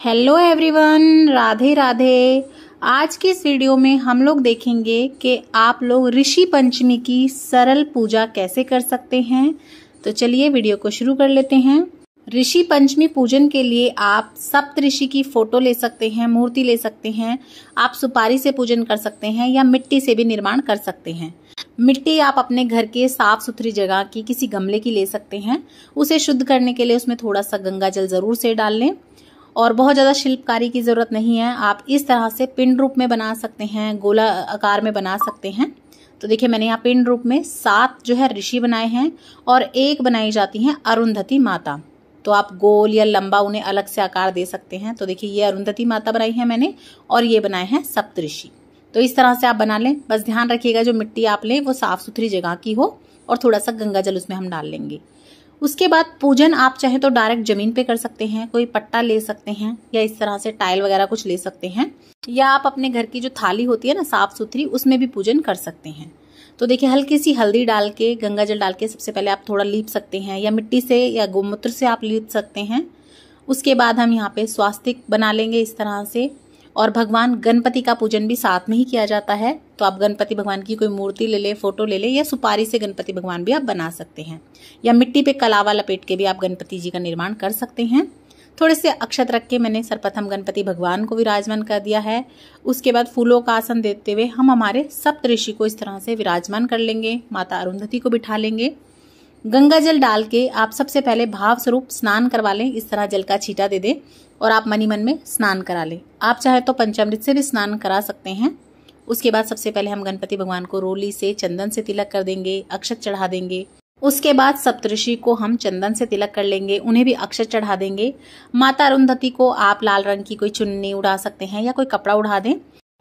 Hello everyone, Radhe Radhe. आज की इस वीडियो में हम लोग देखेंगे कि आप लोग ऋषि पंचमी की सरल पूजा कैसे कर सकते हैं। तो चलिए वीडियो को शुरू कर लेते हैं। ऋषि पंचमी पूजन के लिए आप सप्त ऋषि की फोटो ले सकते हैं, मूर्ति ले सकते हैं। आप सुपारी से पूजन कर सकते हैं या मिट्टी से भी निर्माण कर सकते हैं। मिट्टी आप अपने घर के साफ सुथरी जगह की किसी गमले की ले सकते हैं। उसे शुद्ध करने के लिए उसमें थोड़ा सा गंगा जल जरूर से डाल लें और बहुत ज्यादा शिल्पकारी की जरूरत नहीं है। आप इस तरह से पिंड रूप में बना सकते हैं, गोला आकार में बना सकते हैं। तो देखिए मैंने यहाँ पिंड रूप में 7 जो है ऋषि बनाए हैं और एक बनाई जाती है अरुंधति माता। तो आप गोल या लंबा उन्हें अलग से आकार दे सकते हैं। तो देखिए ये अरुंधति माता बनाई है मैंने और ये बनाए हैं सप्त ऋषि। तो इस तरह से आप बना लें। बस ध्यान रखिएगा जो मिट्टी आप लें वो साफ सुथरी जगह की हो और थोड़ा सा गंगा जल उसमें हम डाल लेंगे। उसके बाद पूजन आप चाहें तो डायरेक्ट जमीन पे कर सकते हैं, कोई पट्टा ले सकते हैं या इस तरह से टाइल वगैरह कुछ ले सकते हैं, या आप अपने घर की जो थाली होती है ना साफ सुथरी उसमें भी पूजन कर सकते हैं। तो देखिए हल्की सी हल्दी डाल के, गंगा जल डाल के सबसे पहले आप थोड़ा लीप सकते हैं या मिट्टी से या गोमूत्र से आप लीप सकते हैं। उसके बाद हम यहाँ पे स्वास्तिक बना लेंगे इस तरह से। और भगवान गणपति का पूजन भी साथ में ही किया जाता है। तो आप गणपति भगवान की कोई मूर्ति ले ले, फोटो ले ले, या सुपारी से गणपति भगवान भी आप बना सकते हैं, या मिट्टी पे कलावा लपेट के भी आप गणपति जी का निर्माण कर सकते हैं। थोड़े से अक्षत रख के मैंने सर्वप्रथम गणपति भगवान को विराजमान कर दिया है। उसके बाद फूलों का आसन देते हुए हम हमारे सप्त ऋषि को इस तरह से विराजमान कर लेंगे। माता अरुंधति को बिठा लेंगे। गंगा जल डाल के आप सबसे पहले भाव स्वरूप स्नान करवा लें। इस तरह जल का छींटा दे दे और आप मनी मन में स्नान करा लें। आप चाहे तो पंचामृत से भी स्नान करा सकते हैं। उसके बाद सबसे पहले हम गणपति भगवान को रोली से चंदन से तिलक कर देंगे, अक्षत चढ़ा देंगे। उसके बाद सप्तऋषि को हम चंदन से तिलक कर लेंगे, उन्हें भी अक्षत चढ़ा देंगे। माता अरुंधति को आप लाल रंग की कोई चुन्नी उड़ा सकते हैं या कोई कपड़ा उड़ा दें,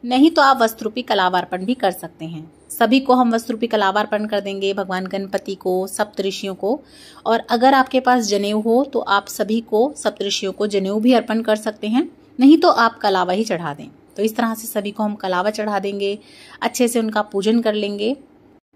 नहीं तो आप वस्त्र रूपी कलावार्पण भी कर सकते हैं। सभी को हम वस्त्र रूपी कलावार्पण कर देंगे, भगवान गणपति को, सप्त ऋषियों को। और अगर आपके पास जनेऊ हो तो आप सभी को सप्त ऋषियों को जनेऊ भी अर्पण कर सकते हैं, नहीं तो आप कलावा ही चढ़ा दें। तो इस तरह से सभी को हम कलावा चढ़ा देंगे, अच्छे से उनका पूजन कर लेंगे।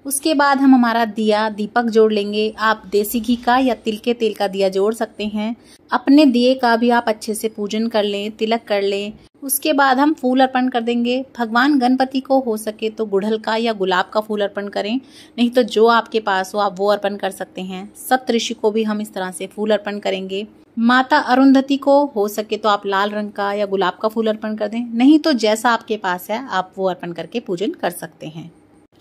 उसके बाद हम हमारा दिया दीपक जोड़ लेंगे। आप देसी घी का या तिल के तेल का दिया जोड़ सकते हैं। अपने दिए का भी आप अच्छे से पूजन कर लें, तिलक कर लें। उसके बाद हम फूल अर्पण कर देंगे। भगवान गणपति को हो सके तो गुड़हल का या गुलाब का फूल अर्पण करें, नहीं तो जो आपके पास हो आप वो अर्पण कर सकते हैं। सप्त ऋषि को भी हम इस तरह से फूल अर्पण करेंगे। माता अरुंधति को हो सके तो आप लाल रंग का या गुलाब का फूल अर्पण कर दें, नहीं तो जैसा आपके पास है आप वो अर्पण करके पूजन कर सकते हैं।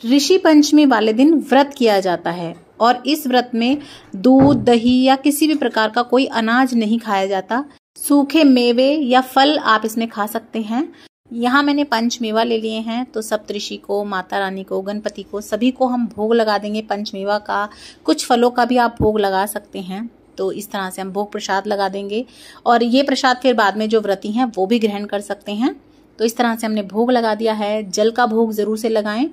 ऋषि पंचमी वाले दिन व्रत किया जाता है और इस व्रत में दूध, दही या किसी भी प्रकार का कोई अनाज नहीं खाया जाता। सूखे मेवे या फल आप इसमें खा सकते हैं। यहाँ मैंने पंचमेवा ले लिए हैं। तो सप्तऋषि को, माता रानी को, गणपति को, सभी को हम भोग लगा देंगे पंचमेवा का। कुछ फलों का भी आप भोग लगा सकते हैं। तो इस तरह से हम भोग प्रसाद लगा देंगे और ये प्रसाद फिर बाद में जो व्रती हैं वो भी ग्रहण कर सकते हैं। तो इस तरह से हमने भोग लगा दिया है। जल का भोग जरूर से लगाएं।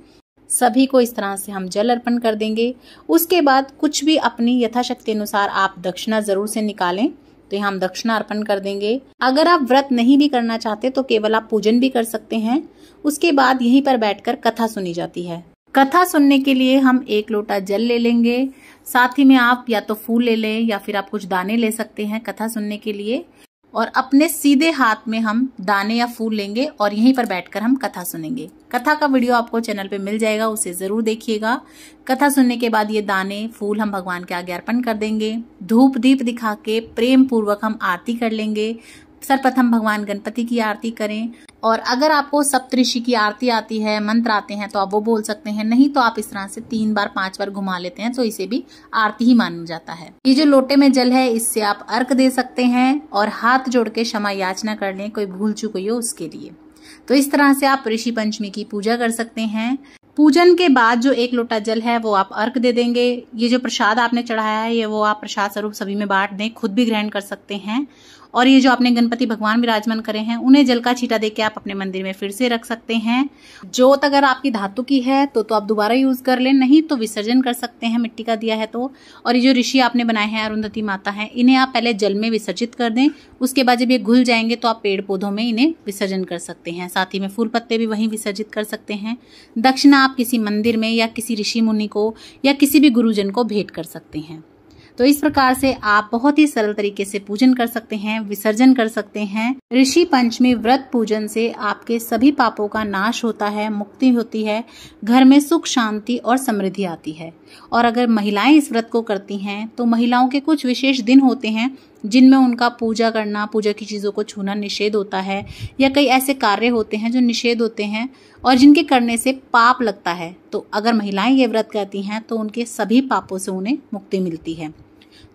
सभी को इस तरह से हम जल अर्पण कर देंगे। उसके बाद कुछ भी अपनी यथाशक्ति अनुसार आप दक्षिणा जरूर से निकालें। तो यहाँ हम दक्षिणा अर्पण कर देंगे। अगर आप व्रत नहीं भी करना चाहते तो केवल आप पूजन भी कर सकते हैं। उसके बाद यहीं पर बैठकर कथा सुनी जाती है। कथा सुनने के लिए हम 1 लोटा जल ले लेंगे। साथ ही में आप या तो फूल ले लें या फिर आप कुछ दाने ले सकते हैं कथा सुनने के लिए। और अपने सीधे हाथ में हम दाने या फूल लेंगे और यहीं पर बैठकर हम कथा सुनेंगे। कथा का वीडियो आपको चैनल पे मिल जाएगा, उसे जरूर देखिएगा। कथा सुनने के बाद ये दाने फूल हम भगवान के आगे अर्पण कर देंगे। धूप दीप दिखा के प्रेम पूर्वक हम आरती कर लेंगे। सर्वप्रथम भगवान गणपति की आरती करें। और अगर आपको सप्तऋषि की आरती आती है, मंत्र आते हैं तो आप वो बोल सकते हैं, नहीं तो आप इस तरह से 3 बार 5 बार घुमा लेते हैं तो इसे भी आरती ही माना जाता है। ये जो लोटे में जल है इससे आप अर्घ दे सकते हैं और हाथ जोड़ के क्षमा याचना कर लें, कोई भूल चूक हुई हो उसके लिए। तो इस तरह से आप ऋषि पंचमी की पूजा कर सकते हैं। पूजन के बाद जो 1 लोटा जल है वो आप अर्घ दे देंगे। ये जो प्रसाद आपने चढ़ाया है ये वो आप प्रसाद स्वरूप सभी में बांट दें, खुद भी ग्रहण कर सकते हैं। और ये जो आपने गणपति भगवान विराजमान करे हैं उन्हें जल का छींटा देके आप अपने मंदिर में फिर से रख सकते हैं। जोत अगर आपकी धातु की है तो आप दोबारा यूज कर लें, नहीं तो विसर्जन कर सकते हैं, मिट्टी का दिया है तो। और ये जो ऋषि आपने बनाए हैं अरुंधति माता है, इन्हें आप पहले जल में विसर्जित कर दें। उसके बाद जब ये घुल जाएंगे तो आप पेड़ पौधों में इन्हें विसर्जन कर सकते हैं। साथ ही में फूल पत्ते भी वहीं विसर्जित कर सकते हैं। दक्षिणा आप किसी मंदिर में या किसी ऋषि मुनि को या किसी भी गुरुजन को भेंट कर सकते हैं। तो इस प्रकार से आप बहुत ही सरल तरीके से पूजन कर सकते हैं, विसर्जन कर सकते हैं। ऋषि पंचमी व्रत पूजन से आपके सभी पापों का नाश होता है, मुक्ति होती है, घर में सुख शांति और समृद्धि आती है। और अगर महिलाएं इस व्रत को करती हैं तो महिलाओं के कुछ विशेष दिन होते हैं जिनमें उनका पूजा करना, पूजा की चीजों को छूना निषेध होता है, या कई ऐसे कार्य होते हैं जो निषेध होते हैं और जिनके करने से पाप लगता है। तो अगर महिलाएं ये व्रत करती हैं तो उनके सभी पापों से उन्हें मुक्ति मिलती है।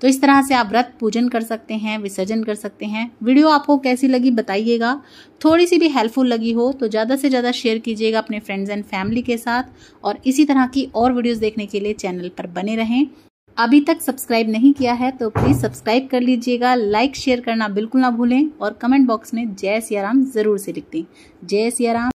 तो इस तरह से आप व्रत पूजन कर सकते हैं, विसर्जन कर सकते हैं। वीडियो आपको कैसी लगी बताइएगा। थोड़ी सी भी हेल्पफुल लगी हो तो ज़्यादा से ज़्यादा शेयर कीजिएगा अपने फ्रेंड्स एंड फैमिली के साथ। और इसी तरह की और वीडियोस देखने के लिए चैनल पर बने रहें। अभी तक सब्सक्राइब नहीं किया है तो प्लीज़ सब्सक्राइब कर लीजिएगा। लाइक शेयर करना बिल्कुल ना भूलें और कमेंट बॉक्स में जय सिया राम जरूर से लिख दें। जय सिया राम।